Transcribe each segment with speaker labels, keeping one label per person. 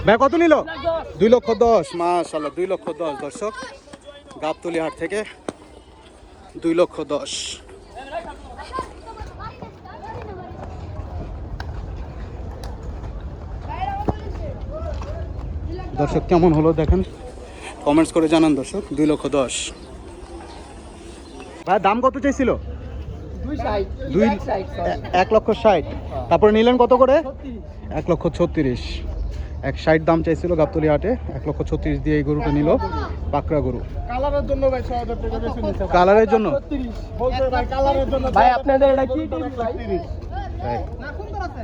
Speaker 1: ভাই কত নিল? 2,10,000। মাশাআল্লাহ 2,10,000 দর্শক, গাবতলী হাট থেকে 2,10,000। দর্শক কেমন হলো দেখেন, কমেন্টস করে জানান দর্শক। 2,10,000। ভাই দাম কত চাইছিল? 1,60,000। তারপরে নিলেন কত করে? 1,36,000। 1,60,000 দাম চাইছিল গাবতলী হাটে, 1,36,000 দিয়ে এই গরুটা নিল। পাকড়া গরু
Speaker 2: কালারের জন্য ভাই 6,000 টাকা বেশি নিতে।
Speaker 1: কালারের জন্য
Speaker 2: 36 বলতে ভাই কালারের জন্য ভাই আপনাদের এটা কি টিভি ভাই? 30 না সুন্দর আছে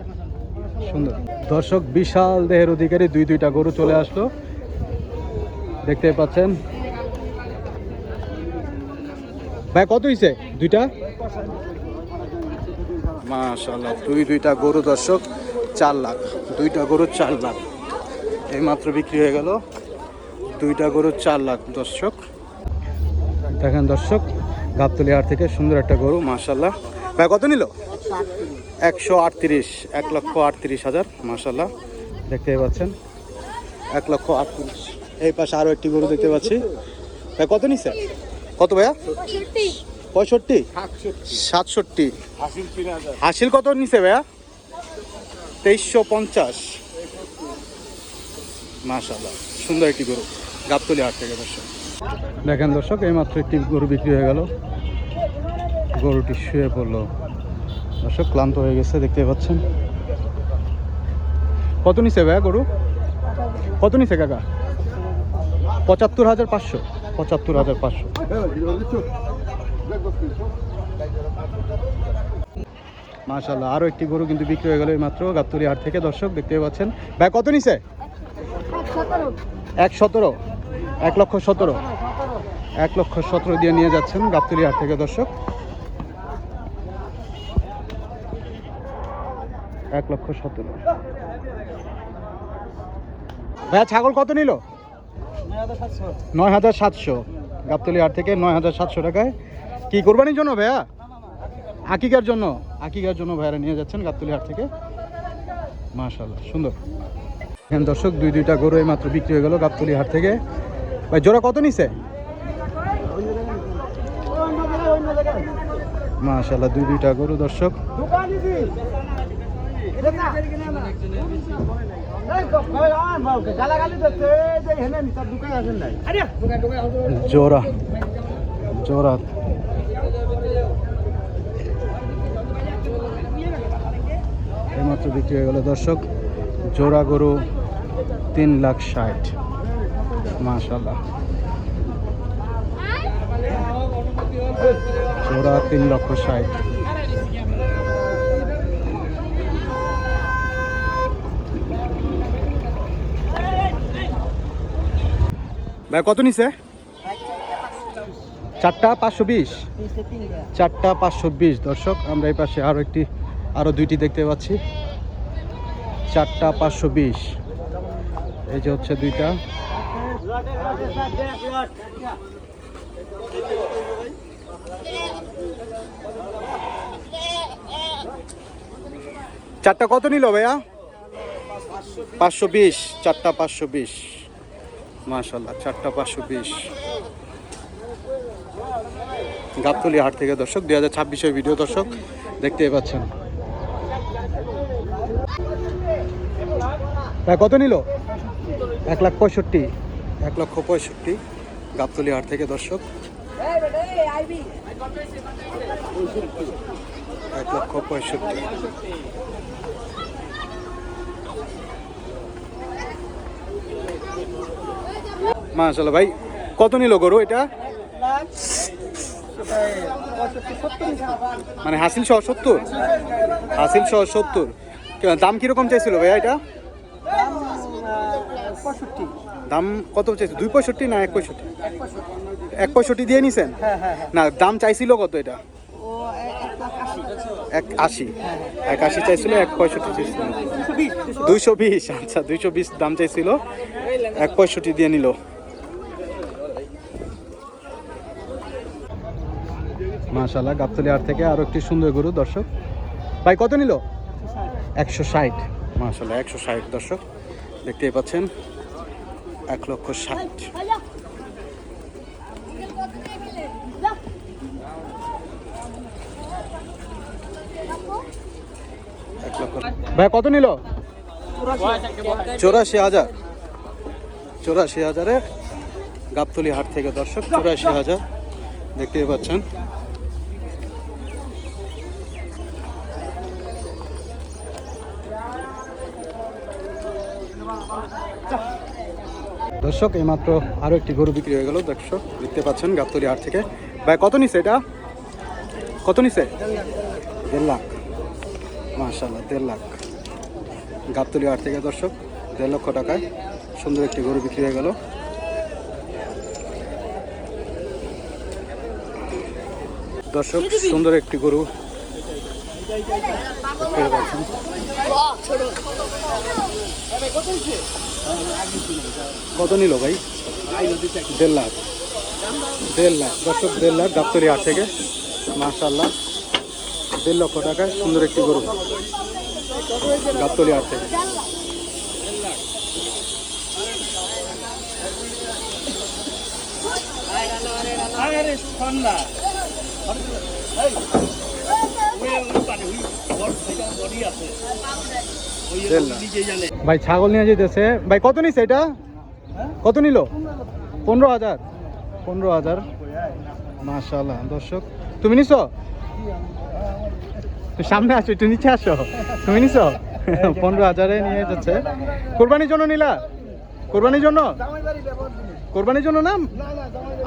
Speaker 1: সুন্দর। দর্শক বিশাল দেহের অধিকারী দুইটা গরু চলে আসলো, দেখতে পাচ্ছেন। ভাই কত হইছে দুইটা? মাশাআল্লাহ দুইটা গরু দর্শক 4 লাখ। দুইটা গরু 4 লাখ এই মাত্র বিক্রি হয়ে গেল। দুইটা গরু 4 লাখ দর্শক। দেখেন দর্শক গাবতলী হাট থেকে সুন্দর একটা গরু মাশাআল্লাহ। ভাই কত নিল? 138। 1,38,000। মাশাআল্লাহ দেখতে পাচ্ছেন 1,38,000। এই পাশে আরো একটি গরু দেখতে পাচ্ছি। ভাই কত নিছে? কত ভাইয়া? 65। 67। হাসিল কত নিছে ভাইয়া? 2350। মাশাআল্লাহ সুন্দর একটি গরু গাবতলী হাট থেকে দর্শক। দেখেন দর্শক এইমাত্র একটি গরু বিক্রি হয়ে গেল। গরুটি শুয়ে পড়লো দর্শক, ক্লান্ত হয়ে গেছে দেখতে পাচ্ছেন। কত নিছে ভাইয়া গরু? কত নিছে কাকা? 75,500। 75,500। মাশাআল্লাহ আরো একটি গরু কিন্তু বিক্রি হয়ে গেল এই মাত্র গাবতলী হাট থেকে দর্শক, দেখতে পাচ্ছেন। ভাই কত নিছে? 1,17। 1,17,000। 1,17,000 দিয়ে নিয়ে যাচ্ছেন গাবতলী হাট থেকে দর্শক। 1,17,000। ভাইয়া ছাগল কত নিল? 9,700। গাবতলী হাট থেকে 9,700 টাকায়। কি কোরবানির জন্য ভাইয়া? আকিকার জন্য। আকিকার জন্য ভাইয়ারা নিয়ে যাচ্ছেন গাবতলী হাট থেকে। মাশাআল্লাহ সুন্দর। এখানে দর্শক দুইটা গরু এই মাত্র বিক্রি হয়ে গেল গাবতলী হাট থেকে। ভাই জোড়া কত নিছে? মাশাআল্লাহ দুইটা গরু দর্শক। জোড়া জোড়া এইমাত্র বিক্রি হয়ে গেল দর্শক। জোড়া গরু 3,60,000। মাশাআল্লাহ জোড়া 3,60,000। ভাই কত নিছে? 4টা 520। 4টা 520 দর্শক। আমরা এই পাশে আরো দুইটি দেখতে পাচ্ছি। 4টা 520। এই যে হচ্ছে দুইটা। চারটা কত নিল ভাইয়া? 520। 4টা 520। মাশাআল্লাহ 4টা 520 গাবতলী হাট থেকে দর্শক। 2026 ভিডিও দর্শক দেখতে পাচ্ছেন। ভাই কত নিল? 1,65,000। 1,65,000 গাবতলী হাট থেকে দর্শক। 1,65,000। মাশাআল্লাহ ভাই কত নিল গরু এটা? মানে হাসিল সহ 70। হাসিল সহ 70। দাম কিরকম চাইছিল ভাইয়া এটা? দাম কত চাইছিল? 2,65 না 1,65? 1,65 দিয়ে নিছেন? না দাম চাইছিল কত এটা? 1,80। 1,80 চাইছিল, 1,65 চাইছিল। 220। আচ্ছা 220 দাম চাইছিল, 1,65 দিয়ে নিল। মাশাআল্লাহ গাবতলী হাট থেকে আরো একটি সুন্দর গরু দর্শক। ভাই কত নিল? 160। মাশাআল্লাহ 160 দর্শক। দেখতেই পাচ্ছেন 1,60,000। ভাই কত নিল? 84,000। 84,000-এ গাবতলী হাট থেকে দর্শক, 84,000 দেখতেই পাচ্ছেন। দর্শক এইমাত্র আরো একটি গরু বিক্রি হয়ে গেল দর্শক, দেখতে পাচ্ছেন গাবতলী হাট থেকে। ভাই কত নিছে এটা? কত নিছে? 1.5 লাখ। মাশাআল্লাহ 1.5 লাখ গাবতলী হাট থেকে দর্শক, 1.5 লক্ষ টাকায় সুন্দর একটি গরু বিক্রি হয়ে গেল। দর্শক সুন্দর একটি গরু দেখতে পাচ্ছেন। কত নিল ভাই? 1.5 লাখ। 1.5 লাখ দর্শক, 1.5 লাখ গাবতলী হাট থেকে। মাশাআল্লাহ 1.5 লক্ষ টাকায় সুন্দর একটি গরু গাবতলী হাট থেকে। ভাই ছাগল নিয়ে যেতেছে। ভাই কত নিছে এটা? কত নিল? 15,000। 15,000 মাশাআল্লাহ দর্শক। তুমি নিছো? সামনে আসো, একটু নিচে আসো। তুমি নিছো? 15,000-এ নিয়ে যাচ্ছে। কোরবানির জন্য নিলা? কোরবানির জন্য? কোরবানির জন্য না?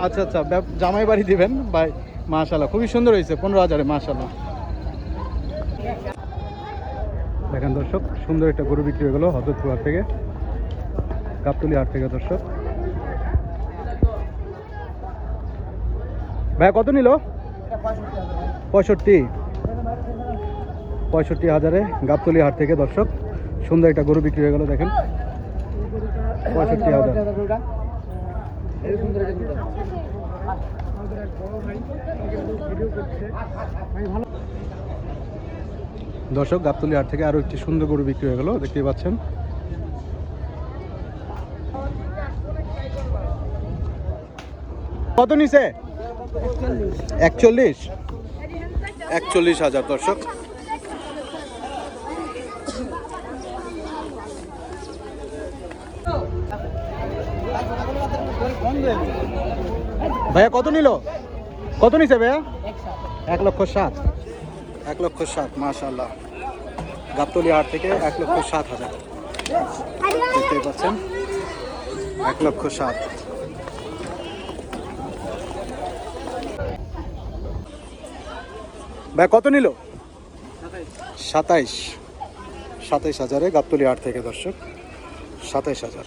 Speaker 1: আচ্ছা আচ্ছা, জামাই বাড়ি দিবেন ভাই। মাশাআল্লাহ খুবই সুন্দর হয়েছে 15,000-এ। মাশাআল্লাহ দেখেন দর্শক, সুন্দর একটা গরু বিক্রি হয়ে গেল হযরতপুর হাট থেকে, গাবতলী হাট থেকে দর্শক। ভাই কত নিল? 65,000-এ গাবতলী হাট থেকে দর্শক, সুন্দর একটা গরু বিক্রি হয়ে গেল। দেখেন 65,000। দর্শক গাবতলী হাট থেকে আরো একটি সুন্দর গরু বিক্রি হয়ে গেল, দেখতেই পাচ্ছেন। কত নিছে? 41,000 দর্শক। ভাইয়া কত নিল? কত নিছে ভাইয়া? 1,60,000। 1,60,000 মাশাআল্লাহ গাবতলী হাট থেকে 1,60,000 দেখতে পাচ্ছেন। 1,60,000। ভাই কত নিল? 27,000-এ গাবতলী হাট থেকে দর্শক, 27,000।